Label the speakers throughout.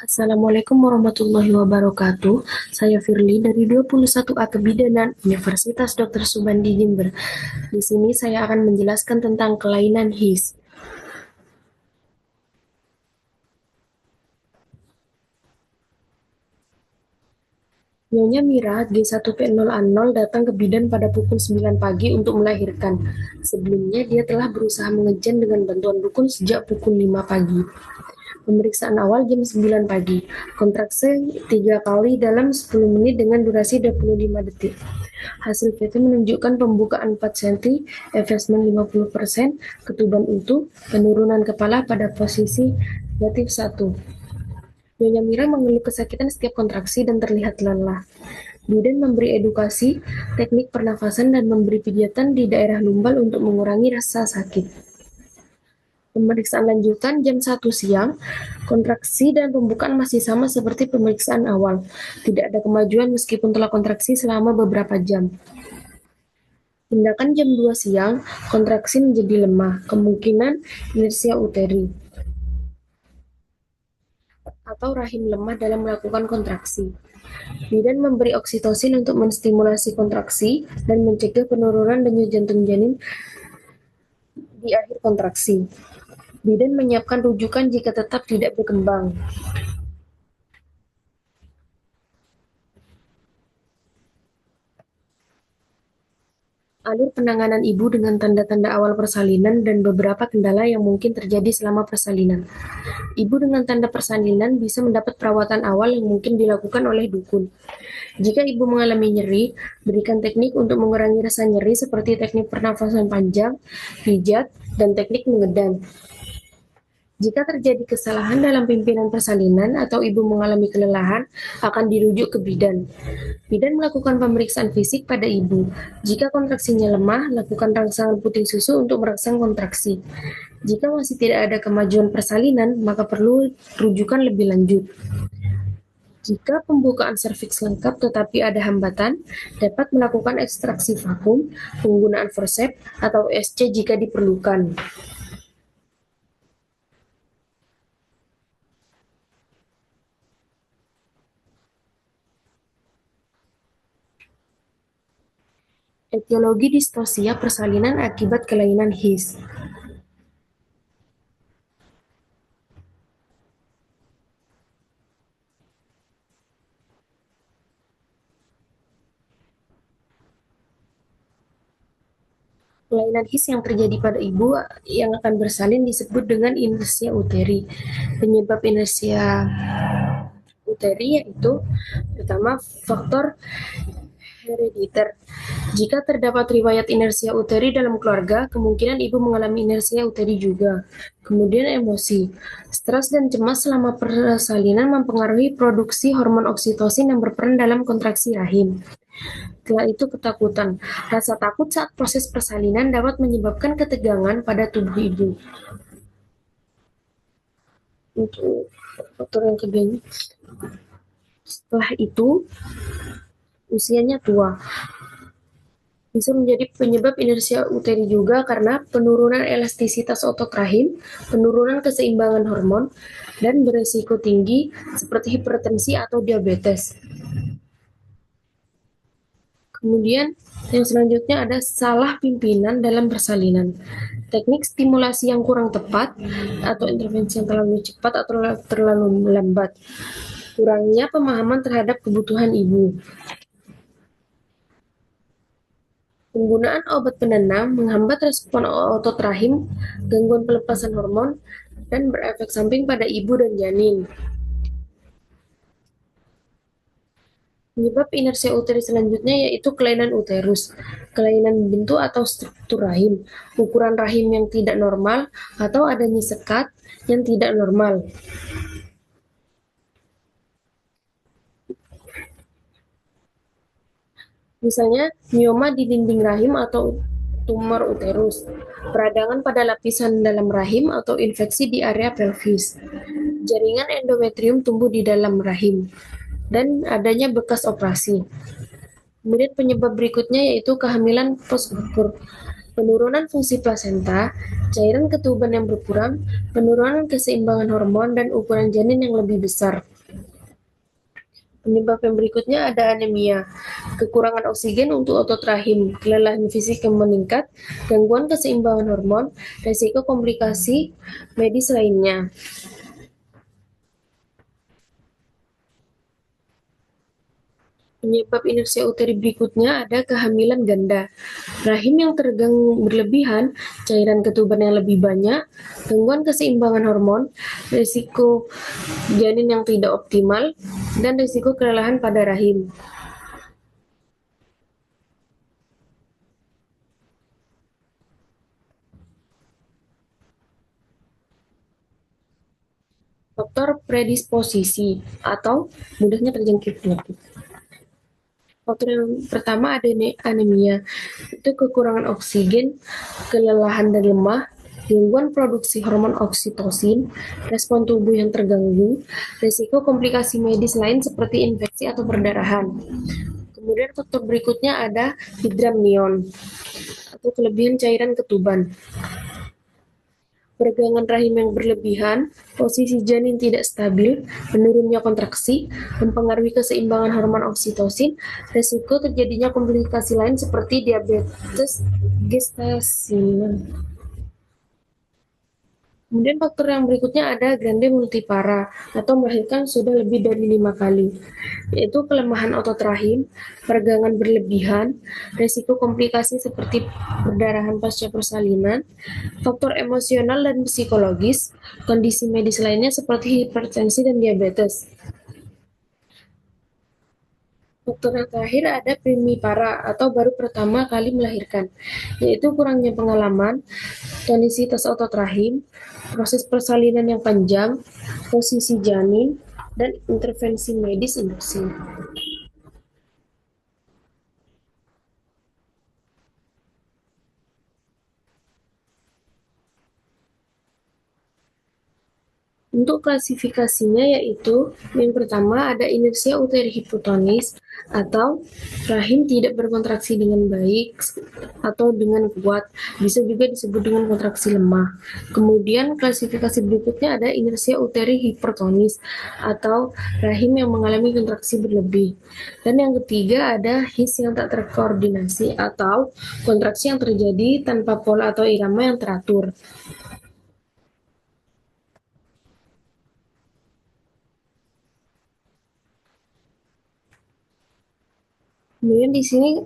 Speaker 1: Assalamualaikum warahmatullahi wabarakatuh. Saya Firly dari 21A Kebidanan Universitas Dr. Subandi Jember. Di sini saya akan menjelaskan tentang kelainan HIS. Nyonya Mira G1P0A0 datang ke bidan pada pukul 9 pagi untuk melahirkan. Sebelumnya dia telah berusaha mengejan dengan bantuan dukun sejak pukul 5 pagi. Pemeriksaan awal jam 9 pagi. Kontraksi 3 kali dalam 10 menit dengan durasi 25 detik. Hasil PT menunjukkan pembukaan 4 cm, effacement 50%, ketuban utuh, penurunan kepala pada posisi negatif 1. Nyonya Mira mengeluh kesakitan setiap kontraksi dan terlihat lelah. Bidan memberi edukasi, teknik pernafasan, dan memberi pijatan di daerah lumbal untuk mengurangi rasa sakit. Pemeriksaan lanjutan jam 1 siang, kontraksi dan pembukaan masih sama seperti pemeriksaan awal. Tidak ada kemajuan meskipun telah kontraksi selama beberapa jam. Tindakan jam 2 siang, kontraksi menjadi lemah, kemungkinan inersia uteri atau rahim lemah dalam melakukan kontraksi. Bidan memberi oksitosin untuk menstimulasi kontraksi dan mencegah penurunan denyut jantung janin di akhir kontraksi. Bidan menyiapkan rujukan jika tetap tidak berkembang. Alur penanganan ibu dengan tanda-tanda awal persalinan dan beberapa kendala yang mungkin terjadi selama persalinan. Ibu dengan tanda persalinan bisa mendapat perawatan awal yang mungkin dilakukan oleh dukun. Jika ibu mengalami nyeri, berikan teknik untuk mengurangi rasa nyeri seperti teknik pernafasan panjang, pijat, dan teknik mengedam. Jika terjadi kesalahan dalam pimpinan persalinan atau ibu mengalami kelelahan, akan dirujuk ke bidan. Bidan melakukan pemeriksaan fisik pada ibu. Jika kontraksinya lemah, lakukan rangsangan puting susu untuk merangsang kontraksi. Jika masih tidak ada kemajuan persalinan, maka perlu rujukan lebih lanjut. Jika pembukaan serviks lengkap tetapi ada hambatan, dapat melakukan ekstraksi vakum, penggunaan forceps, atau SC jika diperlukan. Etiologi distosia persalinan akibat kelainan HIS. Kelainan HIS yang terjadi pada ibu yang akan bersalin disebut dengan inersia uteri. Penyebab inersia uteri yaitu pertama faktor herediter. Jika terdapat riwayat inersia uteri dalam keluarga, kemungkinan ibu mengalami inersia uteri juga. Kemudian emosi. Stres dan cemas selama persalinan mempengaruhi produksi hormon oksitosin yang berperan dalam kontraksi rahim. Setelah itu ketakutan. Rasa takut saat proses persalinan dapat menyebabkan ketegangan pada tubuh ibu. Untuk faktor yang kedua, setelah itu usianya tua. Bisa menjadi penyebab inersia uteri juga karena penurunan elastisitas otot rahim, penurunan keseimbangan hormon, dan beresiko tinggi seperti hipertensi atau diabetes. Kemudian yang selanjutnya ada salah pimpinan dalam persalinan. Teknik stimulasi yang kurang tepat atau intervensi yang terlalu cepat atau terlalu lambat. Kurangnya pemahaman terhadap kebutuhan ibu. Penggunaan obat penenang menghambat respon otot rahim, gangguan pelepasan hormon, dan berefek samping pada ibu dan janin. Penyebab inersia uteri selanjutnya yaitu kelainan uterus, kelainan bentuk atau struktur rahim, ukuran rahim yang tidak normal, atau adanya sekat yang tidak normal. Misalnya, mioma di dinding rahim atau tumor uterus, peradangan pada lapisan dalam rahim atau infeksi di area pelvis, jaringan endometrium tumbuh di dalam rahim, dan adanya bekas operasi. Kemudian penyebab berikutnya yaitu kehamilan postpartum. penurunan fungsi plasenta, cairan ketuban yang berkurang, penurunan keseimbangan hormon, dan ukuran janin yang lebih besar. Penyebab yang berikutnya ada anemia, kekurangan oksigen untuk otot rahim, kelelahan fisik yang meningkat, gangguan keseimbangan hormon, resiko komplikasi medis lainnya. Penyebab inersia uteri berikutnya ada kehamilan ganda, rahim yang tegang berlebihan, cairan ketuban yang lebih banyak, gangguan keseimbangan hormon, risiko janin yang tidak optimal, dan risiko kelelahan pada rahim. Faktor predisposisi atau mudahnya terjangkit penyakit. Faktor yang pertama ada anemia, itu kekurangan oksigen, kelelahan dan lemah, gangguan produksi hormon oksitosin, respon tubuh yang terganggu, risiko komplikasi medis lain seperti infeksi atau perdarahan. Kemudian faktor berikutnya ada hidramnion atau kelebihan cairan ketuban. Peregangan rahim yang berlebihan, posisi janin tidak stabil, menurunnya kontraksi, mempengaruhi keseimbangan hormon oksitosin, resiko terjadinya komplikasi lain seperti diabetes gestasi. Kemudian faktor yang berikutnya ada grande multipara atau melahirkan sudah lebih dari 5 kali, yaitu kelemahan otot rahim, peregangan berlebihan, resiko komplikasi seperti perdarahan pasca persalinan, faktor emosional dan psikologis, kondisi medis lainnya seperti hipertensi dan diabetes. Faktor yang terakhir ada primipara atau baru pertama kali melahirkan, yaitu kurangnya pengalaman, tonisitas otot rahim, proses persalinan yang panjang, posisi janin, dan intervensi medis induksi. Untuk klasifikasinya yaitu yang pertama ada inersia uteri hipotonis atau rahim tidak berkontraksi dengan baik atau dengan kuat, bisa juga disebut dengan kontraksi lemah. Kemudian klasifikasi berikutnya ada inersia uteri hipertonis atau rahim yang mengalami kontraksi berlebih. Dan yang ketiga ada HIS yang tak terkoordinasi atau kontraksi yang terjadi tanpa pola atau irama yang teratur. Kemudian di sini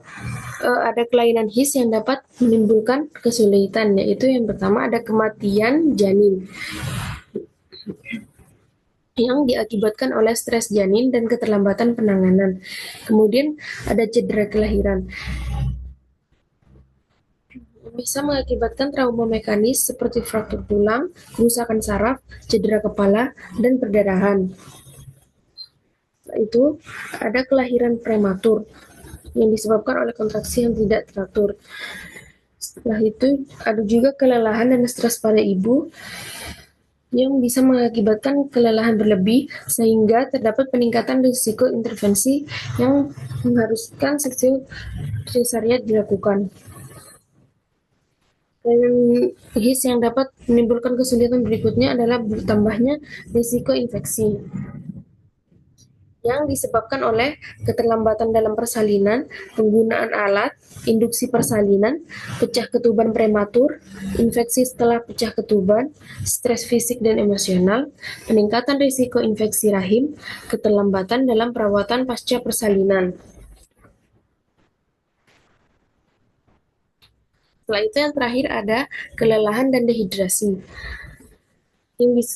Speaker 1: ada kelainan HIS yang dapat menimbulkan kesulitan, yaitu yang pertama ada kematian janin yang diakibatkan oleh stres janin dan keterlambatan penanganan. Kemudian ada cedera kelahiran, bisa mengakibatkan trauma mekanis seperti fraktur tulang, kerusakan saraf, cedera kepala, dan perdarahan. Setelah itu ada kelahiran prematur yang disebabkan oleh kontraksi yang tidak teratur. Setelah itu ada juga kelelahan dan stres pada ibu yang bisa mengakibatkan kelelahan berlebih sehingga terdapat peningkatan risiko intervensi yang mengharuskan seksi sesariat dilakukan. Dan HIS yang dapat menimbulkan kesulitan berikutnya adalah bertambahnya risiko infeksi yang disebabkan oleh keterlambatan dalam persalinan, penggunaan alat, induksi persalinan, pecah ketuban prematur, infeksi setelah pecah ketuban, stres fisik dan emosional, peningkatan risiko infeksi rahim, keterlambatan dalam perawatan pasca persalinan. Setelah itu yang terakhir ada kelelahan dan dehidrasi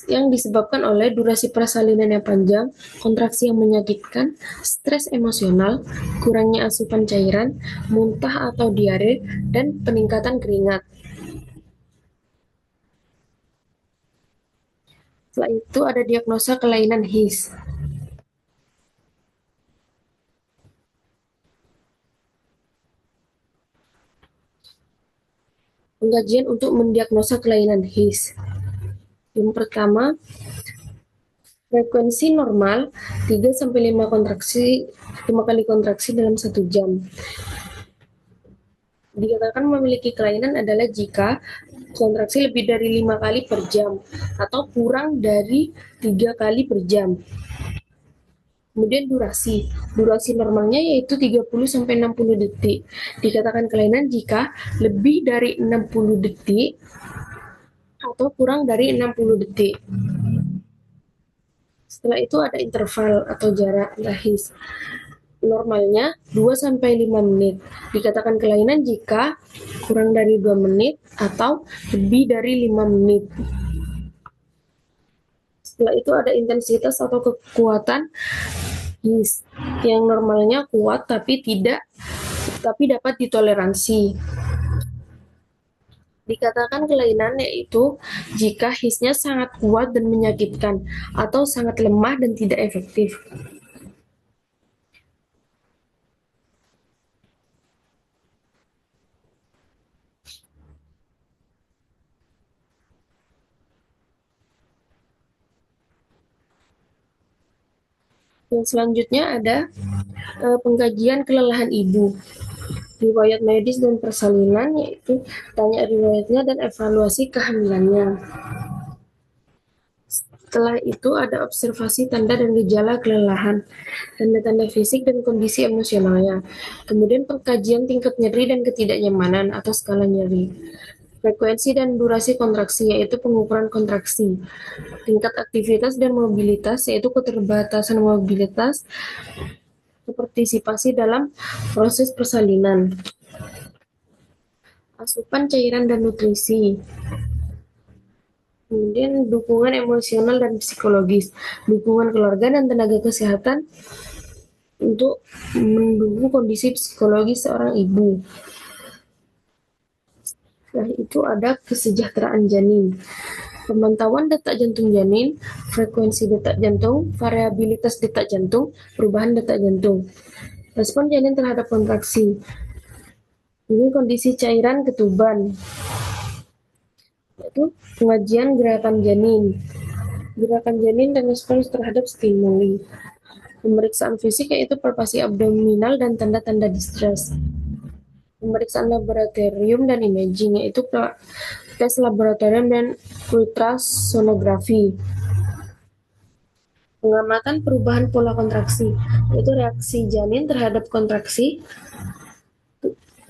Speaker 1: yang disebabkan oleh durasi persalinan yang panjang, kontraksi yang menyakitkan, stres emosional, kurangnya asupan cairan, muntah atau diare, dan peningkatan keringat. Setelah itu ada diagnosa kelainan HIS. Pengkajian untuk mendiagnosa kelainan HIS. Yang pertama, frekuensi normal 3-5 kali kontraksi dalam 1 jam. Dikatakan memiliki kelainan adalah jika kontraksi lebih dari 5 kali per jam atau kurang dari 3 kali per jam. Kemudian durasi normalnya yaitu 30-60 detik. Dikatakan kelainan jika lebih dari 60 detik atau kurang dari 60 detik. Setelah itu ada interval atau jarak lahis. Normalnya 2-5 menit. Dikatakan kelainan jika kurang dari 2 menit atau lebih dari 5 menit. Setelah itu ada intensitas atau kekuatan his yang normalnya kuat tapi dapat ditoleransi. Dikatakan kelainan yaitu jika hisnya sangat kuat dan menyakitkan atau sangat lemah dan tidak efektif. Yang selanjutnya ada pengkajian kelelahan ibu, riwayat medis dan persalinan, yaitu tanya riwayatnya dan evaluasi kehamilannya. Setelah itu ada observasi tanda dan gejala kelelahan, tanda-tanda fisik dan kondisi emosionalnya. Kemudian pengkajian tingkat nyeri dan ketidaknyamanan atau skala nyeri. Frekuensi dan durasi kontraksi, yaitu pengukuran kontraksi. Tingkat aktivitas dan mobilitas, yaitu keterbatasan mobilitas, partisipasi dalam proses persalinan. Asupan cairan dan nutrisi. Kemudian dukungan emosional dan psikologis, dukungan keluarga dan tenaga kesehatan untuk mendukung kondisi psikologis seorang ibu. Setelah itu ada kesejahteraan janin, pemantauan detak jantung janin, frekuensi detak jantung, variabilitas detak jantung, perubahan detak jantung, respon janin terhadap kontraksi. Ini kondisi cairan ketuban, yaitu pengajian gerakan janin dan respons terhadap stimuli. Pemeriksaan fisik yaitu palpasi abdominal dan tanda-tanda distres. Pemeriksaan laboratorium dan imaging yaitu tes laboratorium dan ultrasonografi. Pengamatan perubahan pola kontraksi yaitu reaksi janin terhadap kontraksi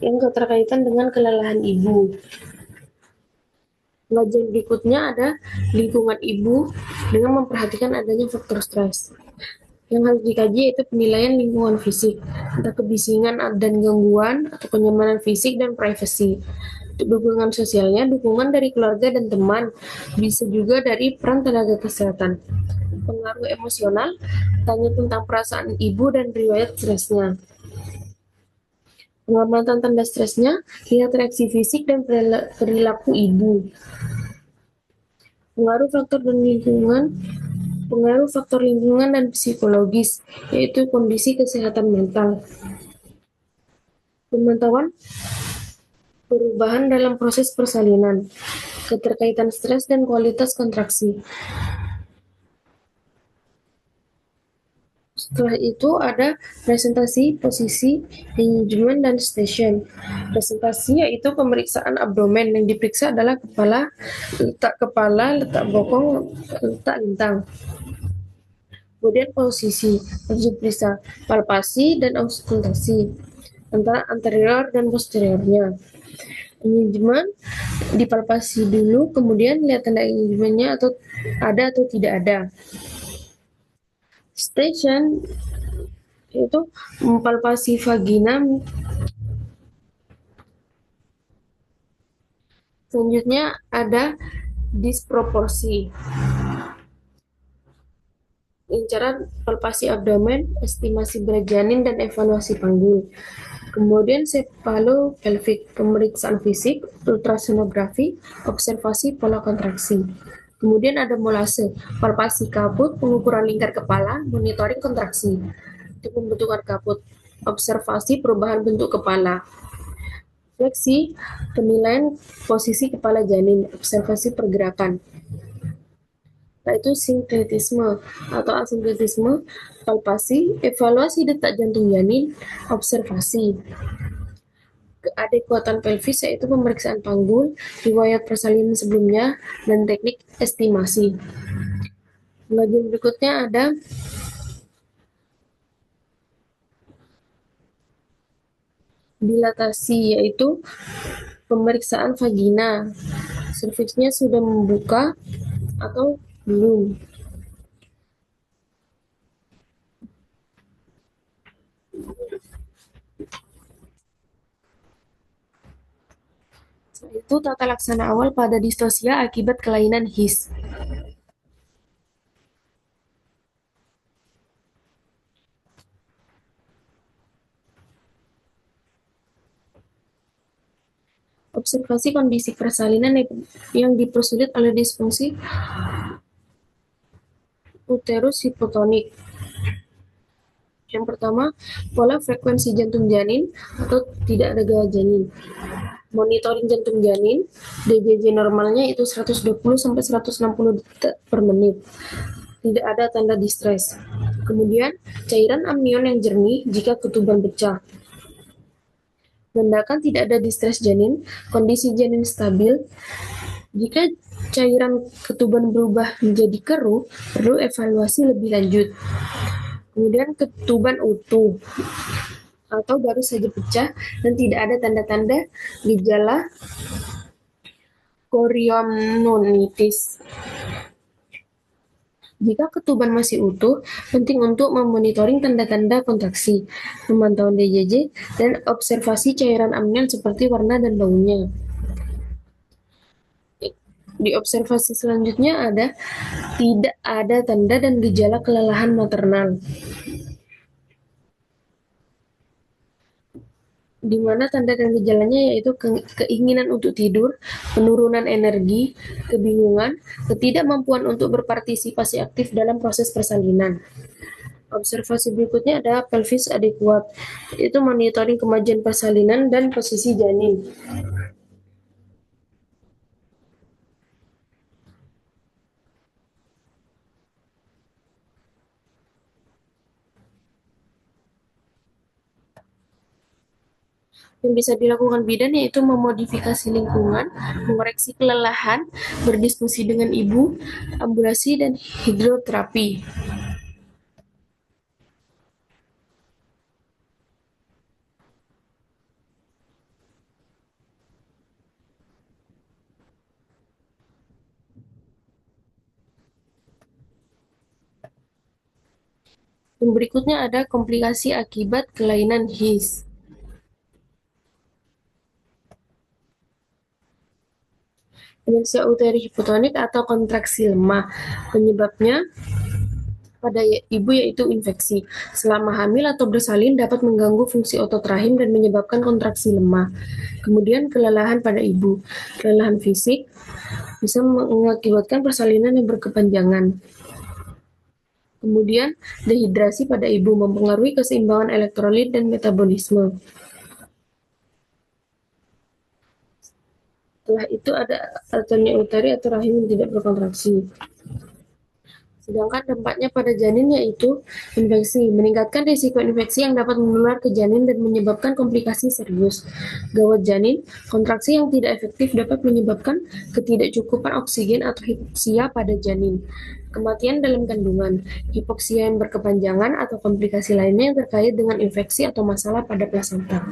Speaker 1: yang keterkaitan dengan kelelahan ibu. Pengajian berikutnya ada lingkungan ibu dengan memperhatikan adanya faktor stres. Yang harus dikaji yaitu penilaian lingkungan fisik, entah kebisingan dan gangguan, atau kenyamanan fisik dan privasi. Untuk dukungan sosialnya, dukungan dari keluarga dan teman, bisa juga dari peran tenaga kesehatan. Pengaruh emosional, tanya tentang perasaan ibu dan riwayat stresnya. Pengamatan tanda stresnya, lihat reaksi fisik dan perilaku ibu. Pengaruh faktor lingkungan dan psikologis, yaitu kondisi kesehatan mental. Pemantauan perubahan dalam proses persalinan, keterkaitan stres dan kualitas kontraksi. Setelah itu ada presentasi, posisi, engagement, dan station. Presentasi yaitu pemeriksaan abdomen, yang diperiksa adalah kepala, letak bokong, letak lintang. Kemudian posisi, harus diperiksa palpasi dan auskultasi antara anterior dan posteriornya. Engagement dipalpasi dulu, kemudian lihat tanda engagementnya atau tidak ada. Station itu mempalpasi vagina. Selanjutnya ada disproporsi. Incaran palpasi abdomen, estimasi berat janin, dan evaluasi panggul. Kemudian cephalopelvic, pemeriksaan fisik, ultrasonografi, observasi pola kontraksi. Kemudian ada molase, palpasi kabut, pengukuran lingkar kepala, monitoring kontraksi. Untuk pembentukan kabut, observasi perubahan bentuk kepala. Fleksi, penilaian posisi kepala janin, observasi pergerakan. Yaitu sinkretisme atau asinkretisme, palpasi, evaluasi detak jantung janin, observasi. keadekuatan pelvis yaitu pemeriksaan panggul, riwayat persalinan sebelumnya, dan teknik estimasi. Bagian berikutnya ada dilatasi, yaitu pemeriksaan vagina. Serviksnya sudah membuka atau belum. Itu tata laksana awal pada distosia akibat kelainan HIS. Observasi kondisi persalinan yang dipersulit oleh disfungsi uterus hipotonik. Yang pertama, pola frekuensi jantung janin atau tidak ada gaya janin. Monitoring jantung janin, DJJ normalnya itu 120 sampai 160 detik per menit. Tidak ada tanda distres. Kemudian, cairan amnion yang jernih jika ketuban pecah. Menandakan tidak ada distres janin, kondisi janin stabil. Jika cairan ketuban berubah menjadi keruh, perlu evaluasi lebih lanjut. Kemudian ketuban utuh atau baru saja pecah dan tidak ada tanda-tanda gejala chorionitis. Jika ketuban masih utuh, penting untuk memonitoring tanda-tanda kontraksi, pemantauan DJJ, dan observasi cairan amnion seperti warna dan baunya. Di observasi selanjutnya ada tidak ada tanda dan gejala kelelahan maternal, di mana tanda dan gejalanya yaitu keinginan untuk tidur, penurunan energi, kebingungan, ketidakmampuan untuk berpartisipasi aktif dalam proses persalinan. Observasi berikutnya ada pelvis adekuat, itu monitoring kemajuan persalinan dan posisi janin. Yang bisa dilakukan bidan yaitu memodifikasi lingkungan, mengoreksi kelelahan, berdiskusi dengan ibu, ambulasi, dan hidroterapi. Yang berikutnya ada komplikasi akibat kelainan HIS. Inersia uteri hipotonik atau kontraksi lemah. Penyebabnya pada ibu yaitu infeksi. Selama hamil atau bersalin dapat mengganggu fungsi otot rahim dan menyebabkan kontraksi lemah. Kemudian kelelahan pada ibu. Kelelahan fisik bisa mengakibatkan persalinan yang berkepanjangan. Kemudian dehidrasi pada ibu mempengaruhi keseimbangan elektrolit dan metabolisme. Setelah itu ada atonia uteri atau rahim yang tidak berkontraksi. Sedangkan dampaknya pada janin yaitu infeksi, meningkatkan risiko infeksi yang dapat menular ke janin dan menyebabkan komplikasi serius. Gawat janin, kontraksi yang tidak efektif dapat menyebabkan ketidakcukupan oksigen atau hipoksia pada janin. Kematian dalam kandungan, hipoksia yang berkepanjangan atau komplikasi lainnya yang terkait dengan infeksi atau masalah pada plasenta.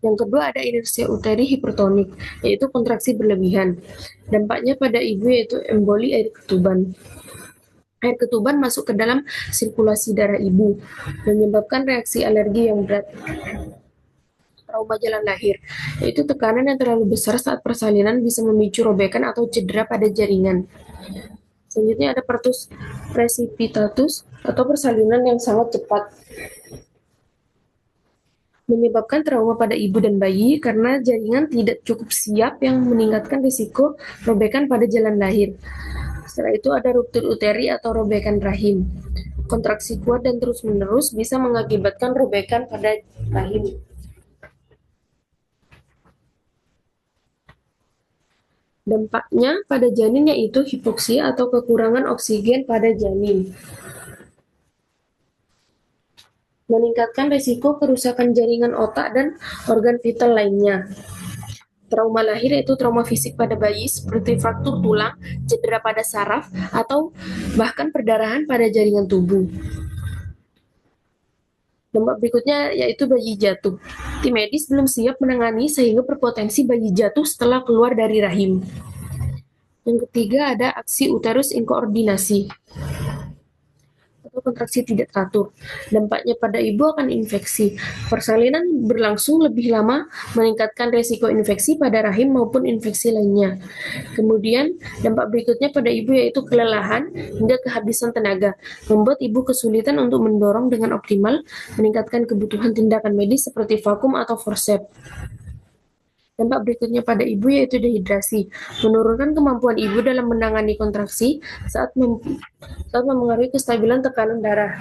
Speaker 1: Yang kedua ada inersia uteri hipertonik, yaitu kontraksi berlebihan. Dampaknya pada ibu yaitu emboli air ketuban. Air ketuban masuk ke dalam sirkulasi darah ibu, menyebabkan reaksi alergi yang berat. Trauma jalan lahir, yaitu tekanan yang terlalu besar saat persalinan bisa memicu robekan atau cedera pada jaringan. Selanjutnya ada pertus precipitatus atau persalinan yang sangat cepat, menyebabkan trauma pada ibu dan bayi karena jaringan tidak cukup siap yang meningkatkan risiko robekan pada jalan lahir. Setelah itu ada ruptur uteri atau robekan rahim. Kontraksi kuat dan terus-menerus bisa mengakibatkan robekan pada rahim. Dampaknya pada janin yaitu hipoksia atau kekurangan oksigen pada janin. meningkatkan risiko kerusakan jaringan otak dan organ vital lainnya. Trauma lahir yaitu trauma fisik pada bayi seperti fraktur tulang, cedera pada saraf, atau bahkan perdarahan pada jaringan tubuh. Dampak berikutnya yaitu bayi jatuh. Tim medis belum siap menangani sehingga berpotensi bayi jatuh setelah keluar dari rahim. Yang ketiga ada aksi uterus inkoordinasi atau kontraksi tidak teratur. Dampaknya pada ibu akan infeksi. Persalinan berlangsung lebih lama meningkatkan resiko infeksi pada rahim maupun infeksi lainnya. Kemudian dampak berikutnya pada ibu yaitu kelelahan hingga kehabisan tenaga, membuat ibu kesulitan untuk mendorong dengan optimal, meningkatkan kebutuhan tindakan medis seperti vakum atau forceps. Dampak berikutnya pada ibu yaitu dehidrasi, menurunkan kemampuan ibu dalam menangani kontraksi saat memengaruhi kestabilan tekanan darah.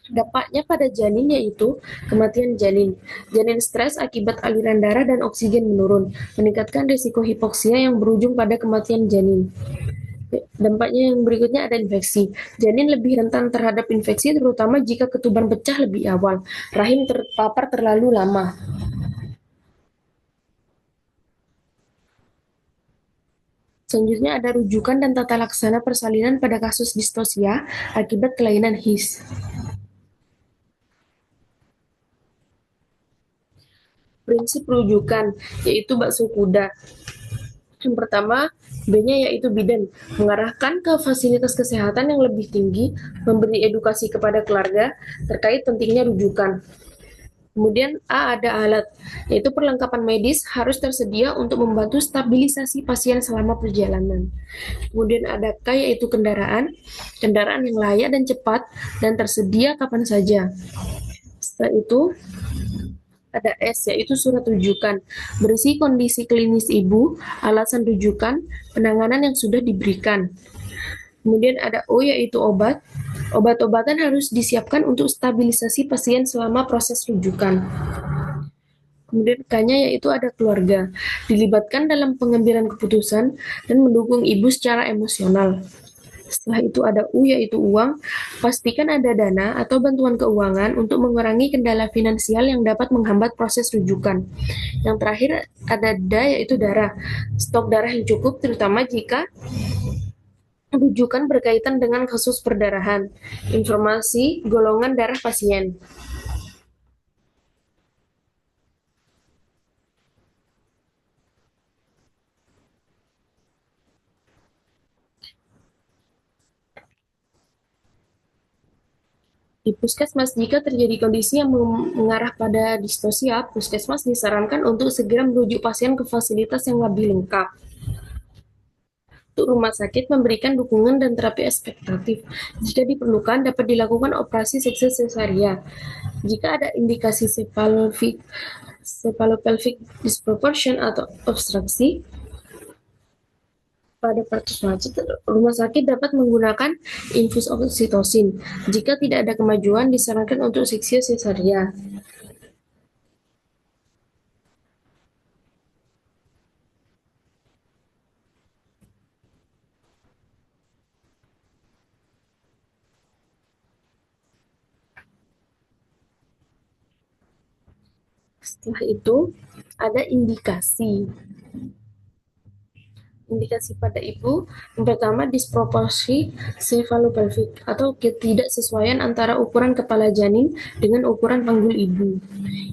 Speaker 1: Dampaknya pada janin yaitu kematian janin. Janin stres akibat aliran darah dan oksigen menurun, meningkatkan risiko hipoksia yang berujung pada kematian janin. Dampaknya yang berikutnya ada infeksi. Janin lebih rentan terhadap infeksi terutama jika ketuban pecah lebih awal. Rahim terpapar terlalu lama. Selanjutnya ada rujukan dan tata laksana persalinan pada kasus distosia akibat kelainan HIS. Prinsip rujukan yaitu bakso kuda. Yang pertama, B-nya yaitu bidan, mengarahkan ke fasilitas kesehatan yang lebih tinggi, memberi edukasi kepada keluarga terkait pentingnya rujukan. Kemudian A ada alat, yaitu perlengkapan medis harus tersedia untuk membantu stabilisasi pasien selama perjalanan. Kemudian ada K yaitu kendaraan, kendaraan yang layak dan cepat dan tersedia kapan saja. Setelah itu ada S yaitu surat rujukan, berisi kondisi klinis ibu, alasan rujukan, penanganan yang sudah diberikan. Kemudian ada O yaitu obat. Obat-obatan harus disiapkan untuk stabilisasi pasien selama proses rujukan. Kemudian K-nya yaitu ada keluarga, dilibatkan dalam pengambilan keputusan dan mendukung ibu secara emosional. Setelah itu ada U yaitu uang, pastikan ada dana atau bantuan keuangan untuk mengurangi kendala finansial yang dapat menghambat proses rujukan. Yang terakhir ada D yaitu darah, stok darah yang cukup terutama jika rujukan berkaitan dengan kasus perdarahan, informasi golongan darah pasien. Di puskesmas, jika terjadi kondisi yang mengarah pada distosia, puskesmas disarankan untuk segera merujuk pasien ke fasilitas yang lebih lengkap. Untuk rumah sakit memberikan dukungan dan terapi ekspektatif. Jika diperlukan, dapat dilakukan operasi seksi sesaria. Jika ada indikasi cephalopelvic disproportion atau obstruksi pada partus wajib, rumah sakit dapat menggunakan infus oksitosin. Jika tidak ada kemajuan, disarankan untuk seksi sesaria. Setelah itu, ada indikasi. Indikasi pada ibu, yang pertama disproporsi cephalopelvic atau ketidaksesuaian antara ukuran kepala janin dengan ukuran panggul ibu.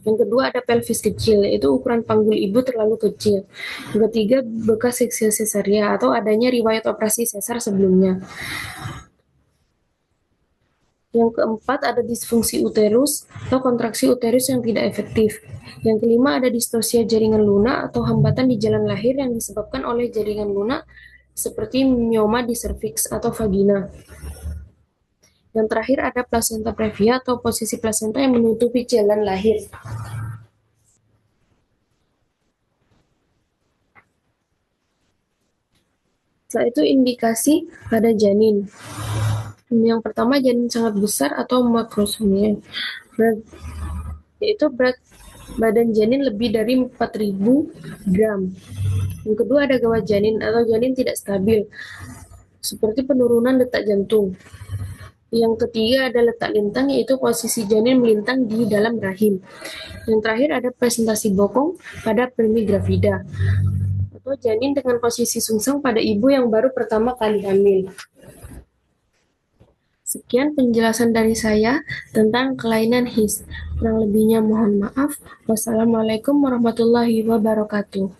Speaker 1: Yang kedua ada pelvis kecil, yaitu ukuran panggul ibu terlalu kecil. Yang ketiga bekas seksi sesaria atau adanya riwayat operasi sesar sebelumnya. Yang keempat ada disfungsi uterus atau kontraksi uterus yang tidak efektif. Yang kelima ada distosia jaringan lunak atau hambatan di jalan lahir yang disebabkan oleh jaringan lunak seperti mioma di serviks atau vagina. Yang terakhir ada plasenta previa atau posisi plasenta yang menutupi jalan lahir. Setelah itu indikasi pada janin. Yang pertama janin sangat besar atau makrosomia, yaitu berat badan janin lebih dari 4.000 gram. Yang kedua ada gawat janin atau janin tidak stabil, seperti penurunan detak jantung. Yang ketiga ada letak lintang, yaitu posisi janin melintang di dalam rahim. Yang terakhir ada presentasi bokong pada premi gravida, atau janin dengan posisi sungsang pada ibu yang baru pertama kali hamil. Sekian penjelasan dari saya tentang kelainan HIS. Kurang lebihnya mohon maaf. Wassalamualaikum warahmatullahi wabarakatuh.